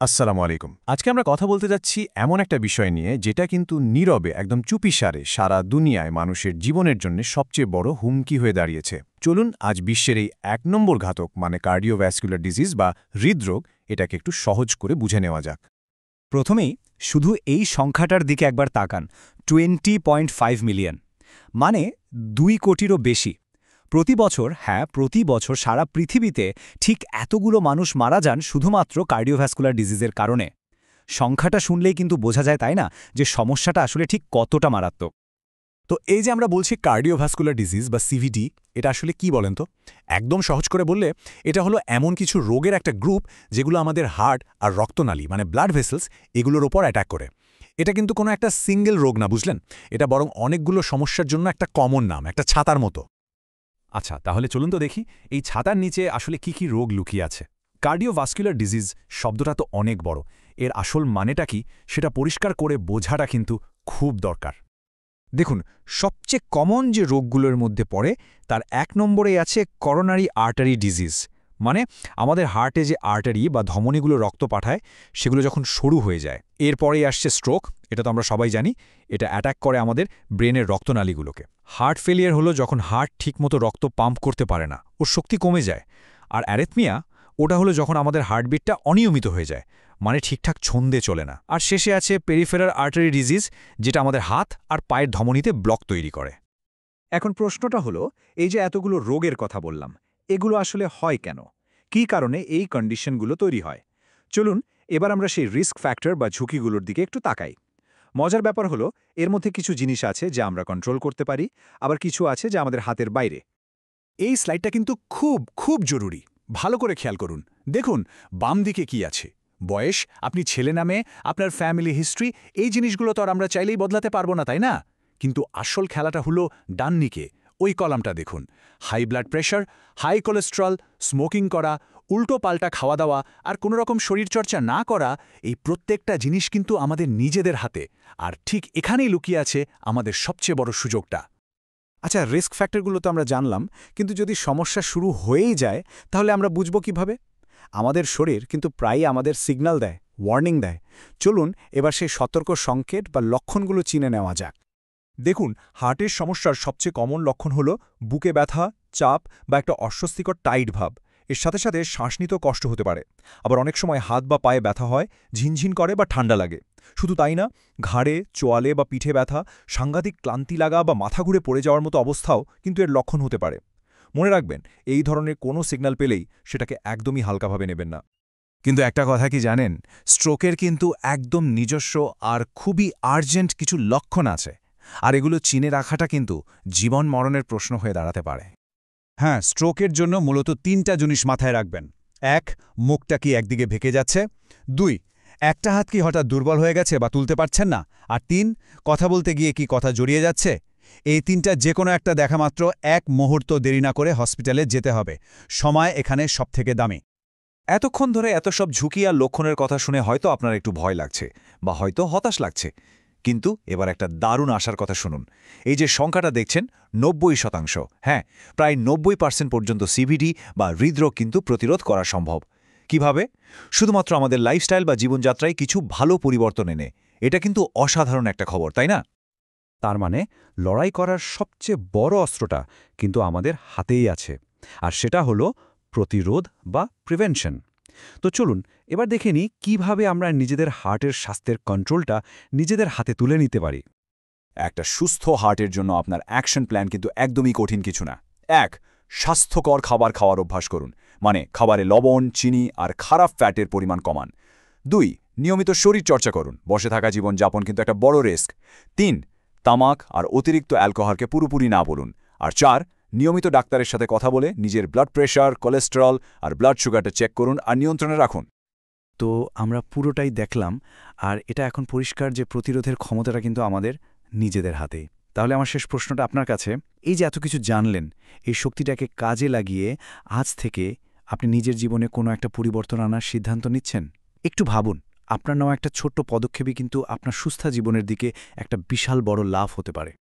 আসসালামু আলাইকুম। আজকে আমরা কথা বলতে যাচ্ছি এমন একটা বিষয় নিয়ে যেটা কিন্তু নীরবে একদম চুপিসারে সারা দুনিয়ায় মানুষের জীবনের জন্য সবচেয়ে বড় হুমকি হয়ে দাঁড়িয়েছে। চলুন আজ বিশ্বের এই ১ নম্বর ঘাতক মানে কার্ডিওভ্যাসকুলার ডিজিজ বা হৃদরোগ এটাকে একটু সহজ করে বুঝে নেওয়া যাক। প্রথমেই শুধু এই সংখ্যাটার দিকে একবার তাকান 20.5 মিলিয়ন মানে ২ কোটিরও বেশি। প্রতি বছর সারা পৃথিবীতে ঠিক এতগুলো মানুষ মারা যান শুধুমাত্র কার্ডিওভ্যাসকুলার ডিজিজের কারণে। সংখ্যাটা শুনলেই কিন্তু বোঝা যায় তাই না যে সমস্যাটা আসলে ঠিক কতটা মারাত্মক। তো এই যে আমরা বলছি কার্ডিওভাস্কুলার ডিজিজ বা সিভিডি, এটা আসলে কি বলেন তো? একদম সহজ করে বললে এটা হলো এমন কিছু রোগের একটা গ্রুপ যেগুলো আমাদের হার্ট আর রক্তনালী মানে ব্লাড ভেসেলস এগুলোর ওপর অ্যাটাক করে। এটা কিন্তু কোনো একটা সিঙ্গেল রোগ না, বুঝলেন? এটা বরং অনেকগুলো সমস্যার জন্য একটা কমন নাম, একটা ছাতার মতো। আচ্ছা, তাহলে চলুন তো দেখি এই ছাতার নিচে আসলে কি রোগ লুকিয়ে আছে। কার্ডিওভাস্কুলার ডিজিজ শব্দটা তো অনেক বড়, এর আসল মানেটা কি সেটা পরিষ্কার করে বোঝাটা কিন্তু খুব দরকার। দেখুন, সবচেয়ে কমন যে রোগগুলোর মধ্যে পড়ে তার ১ নম্বরে আছে করোনারি আর্টারি ডিজিজ। মানে আমাদের হার্টে যে আর্টারি বা ধমনীগুলো রক্ত পাঠায় সেগুলো যখন সরু হয়ে যায়। এরপরেই আসছে স্ট্রোক, এটা তো আমরা সবাই জানি। এটা অ্যাটাক করে আমাদের ব্রেনের রক্তনালীগুলোকে। হার্ট ফেলিয়ার হলো যখন হার্ট ঠিকমতো রক্ত পাম্প করতে পারে না, ওর শক্তি কমে যায়। আর অ্যারেথমিয়া ওটা হলো যখন আমাদের হার্টবিটটা অনিয়মিত হয়ে যায়, মানে ঠিকঠাক ছন্দে চলে না। আর শেষে আছে পেরিফেরাল আর্টারি ডিজিজ, যেটা আমাদের হাত আর পায়ের ধমনীতে ব্লক তৈরি করে। এখন প্রশ্নটা হলো, এই যে এতগুলো রোগের কথা বললাম, এগুলো আসলে হয় কেন? কী কারণে এই কন্ডিশনগুলো তৈরি হয়? চলুন এবার আমরা সেই রিস্ক ফ্যাক্টর বা ঝুঁকিগুলোর দিকে একটু তাকাই। মজার ব্যাপার হলো, এর মধ্যে কিছু জিনিস আছে যা আমরা কন্ট্রোল করতে পারি, আবার কিছু আছে যা আমাদের হাতের বাইরে। এই স্লাইডটা কিন্তু খুব জরুরি। ভালো করে খেয়াল করুন। দেখুন বাম দিকে কি আছে। বয়স, আপনি ছেলে নামে, আপনার ফ্যামিলি হিস্ট্রি, এই জিনিসগুলো তো আর আমরা চাইলেই বদলাতে পারবো না, তাই না? কিন্তু আসল খেলাটা হলো ডান দিকে, ওই কলামটা দেখুন। High blood pressure, high cholesterol, smoking করা, উল্টো পাল্টা খাওয়া দাওয়া আর কোনোরকম শরীরচর্চা না করা, এই প্রত্যেকটা জিনিস কিন্তু আমাদের নিজেদের হাতে। আর ঠিক এখানেই লুকিয়ে আছে আমাদের সবচেয়ে বড় সুযোগটা। আচ্ছা, রিস্ক ফ্যাক্টরগুলো তো আমরা জানলাম, কিন্তু যদি সমস্যা শুরু হয়েই যায় তাহলে আমরা বুঝব কিভাবে? আমাদের শরীর কিন্তু প্রায়ই আমাদের সিগন্যাল দেয়, ওয়ার্নিং দেয়। চলুন এবার সেই সতর্ক সংকেত বা লক্ষণগুলো চিনে নেওয়া যাক। দেখুন, হার্টের সমস্যার সবচেয়ে কমন লক্ষণ হল বুকে ব্যথা, চাপ বা একটা অস্বস্তিকর টাইট ভাব। এর সাথে সাথে শ্বাস নিতেও কষ্ট হতে পারে। আবার অনেক সময় হাত বা পায়ে ব্যথা হয়, ঝিনঝিন করে বা ঠান্ডা লাগে। শুধু তাই না, ঘাড়ে, চোয়ালে বা পিঠে ব্যথা, সাংঘাতিক ক্লান্তি লাগা বা মাথা ঘুরে পড়ে যাওয়ার মতো অবস্থাও কিন্তু এর লক্ষণ হতে পারে। মনে রাখবেন, এই ধরনের কোনো সিগন্যাল পেলেই সেটাকে একদমই হালকাভাবে নেবেন না। কিন্তু একটা কথা কি জানেন, স্ট্রোকের কিন্তু একদম নিজস্ব আর খুবই আর্জেন্ট কিছু লক্ষণ আছে, আর এগুলো চিনে রাখাটা কিন্তু জীবন মরণের প্রশ্ন হয়ে দাঁড়াতে পারে। হ্যাঁ, স্ট্রোকের জন্য মূলত ৩টা জিনিস মাথায় রাখবেন। ১. মুখটা কি একদিকে ভেঙে যাচ্ছে? ২. একটা হাত কি হঠাৎ দুর্বল হয়ে গেছে বা তুলতে পারছেন না? আর ৩. কথা বলতে গিয়ে কি কথা জড়িয়ে যাচ্ছে? এই ৩টা যে কোনো একটা দেখা মাত্র ১ মুহূর্ত দেরি না করে হসপিটালে যেতে হবে। সময় এখানে সবথেকে দামি। এতক্ষণ ধরে এত সব ঝুঁকি আর লক্ষণের কথা শুনে হয়তো আপনার একটু ভয় লাগছে বা হয়তো হতাশ লাগছে। কিন্তু এবার একটা দারুণ আশার কথা শুনুন। এই যে সংখ্যাটা দেখছেন ৯০%, হ্যাঁ, প্রায় ৯০% পর্যন্ত সিভিডি বা হৃদরোগ কিন্তু প্রতিরোধ করা সম্ভব। কিভাবে? শুধুমাত্র আমাদের লাইফস্টাইল বা জীবনযাত্রায় কিছু ভালো পরিবর্তন এনে। এটা কিন্তু অসাধারণ একটা খবর, তাই না? তার মানে লড়াই করার সবচেয়ে বড় অস্ত্রটা কিন্তু আমাদের হাতেই আছে, আর সেটা হলো প্রতিরোধ বা প্রিভেনশন। তো চলুন এবার দেখে নিই কীভাবে আমরা নিজেদের হার্টের স্বাস্থ্যের কন্ট্রোলটা নিজেদের হাতে তুলে নিতে পারি। একটা সুস্থ হার্টের জন্য আপনার অ্যাকশন প্ল্যান কিন্তু একদমই কঠিন কিছু না। ১. স্বাস্থ্যকর খাবার খাওয়ার অভ্যাস করুন, মানে খাবারে লবণ, চিনি আর খারাপ ফ্যাটের পরিমাণ কমান। ২. নিয়মিত শরীর চর্চা করুন, বসে থাকা জীবনযাপন কিন্তু একটা বড় রিস্ক। ৩. তামাক আর অতিরিক্ত অ্যালকোহলকে পুরোপুরি না বলুন। আর ৪. নিয়মিত ডাক্তারের সাথে কথা বলে নিজের ব্লাড প্রেশার, কোলেস্টেরল আর ব্লাড সুগারটা চেক করুন আর নিয়ন্ত্রণে রাখুন। তো আমরা পুরোটাই দেখলাম, আর এটা এখন পরিষ্কার যে প্রতিরোধের ক্ষমতাটা কিন্তু আমাদের নিজেদের হাতেই। তাহলে আমার শেষ প্রশ্নটা আপনার কাছে, এই যে এত কিছু জানলেন, এই শক্তিটাকে কাজে লাগিয়ে আজ থেকে আপনি নিজের জীবনে কোনো একটা পরিবর্তন আনার সিদ্ধান্ত নিচ্ছেন? একটু ভাবুন, আপনার নেওয়া একটা ছোট্ট পদক্ষেপই কিন্তু আপনার সুস্থ জীবনের দিকে একটা বিশাল বড় লাভ হতে পারে।